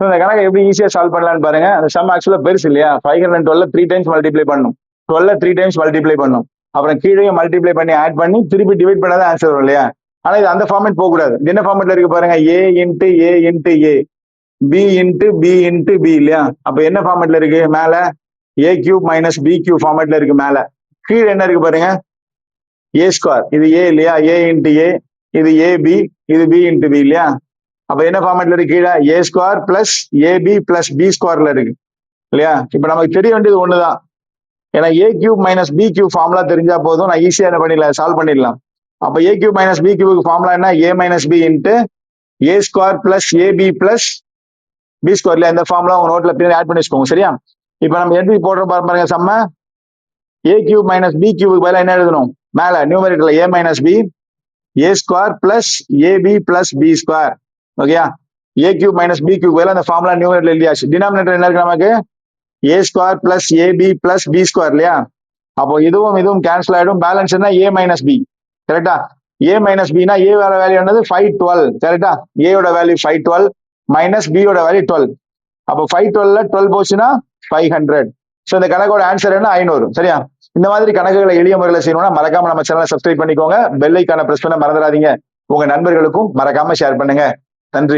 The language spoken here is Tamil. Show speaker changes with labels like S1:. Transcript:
S1: இந்த கணக்கை எப்படி ஈஸியா சால்வ் பண்ணலாம்னு பாருங்க. அந்த சம் ஆக்சுவலா பெருசு இல்லையா? 512 3 டைம்ஸ் மல்டிப்ளை பண்ணும், 12 3 டைம்ஸ் மல்டிப்ளை பண்ணும், அப்புறம் கீழே மல்டிப்ளை பண்ணி ஆட் பண்ணி திருப்பி டிவைட் பண்ணாதான் ஆன்சர் வரும் இல்லையா? ஆனா இது அந்த ஃபார்மேட் போக கூடாது. என்ன ஃபார்மேட்ல இருக்கு பாருங்க, A into A into A, B into B into B இல்லையா? அப்ப என்ன ஃபார்மேட்ல இருக்கு? மேல A cube minus B cube ஃபார்மேட்ல இருக்கு மேல. கீழே என்ன இருக்கு பாருங்க, ஏ ஸ்கொயர், இது ஏ இல்லையா? ஏ இன்ட்டு ஏ, இது ஏ பி, இது பி இன்ட்டு பி இல்லையா? அப்ப என்ன ஃபார்மேட்ல இருக்கு? கீழே A square plus AB plus B ஸ்கொயர்ல இருக்கு இல்லையா? இப்ப நமக்கு தெரிய வேண்டியது ஒண்ணுதான். ஏன்னா A cube minus B cube formula தெரிஞ்சா போதும், நான் ஈஸியா என்ன பண்ணிடலாம், சால்வ் பண்ணிடலாம். அப்ப A cube minus B cube formula என்ன? A minus B into A square plus AB plus B ஸ்கொயர்ல இந்த ஃபார்முலா உங்க நோட்ல பின்னாடி ஆட் பண்ணி வச்சுக்கோங்க சரியா? இப்ப நம்ம எப்படி போடுற பாருங்க சம்ம, ஏ கியூப் மைனஸ் பி கியூபுக்கு பதிலாக என்ன எழுதணும்? மேல நியூமரேட்டர்ல A minus B A square plus AB plus B square. ஓகேயா? A cube minus B cube பதிலாக அந்த ஃபார்முலா நியூமரேட்டர்ல எழுதியாச்சு. டினாமினேட்டர் என்ன இருக்கு நமக்கு? A square plus AB plus B square இல்லையா? அப்போ இதுவும் இதுவும் கேன்சல் ஆயிடும். பேலன்ஸ் என்ன? A minus B. கரெக்டா? ஏ மைனஸ் பினா ஏ வேற வேல்யூ என்னது? 512. கரெக்டா? ஏயோட வேல்யூ 512 மைனஸ் பியோட வேல்யூ 12. அப்போ 512ல 12 போச்சுன்னா 500. ஸோ இந்த கணக்கோட ஆன்சர் என்ன? 500. சரியா? இந்த மாதிரி கணக்குகளை எளிய முறையில் செய்யணும்னா மறக்காம நம்ம சேனலை சப்ஸ்கிரைப் பண்ணிக்கோங்க. பெல் ஐகானை பிரஸ் பண்ண மறந்துடாதீங்க. உங்க நண்பர்களுக்கும் மறக்காம ஷேர் பண்ணுங்க. நன்றி.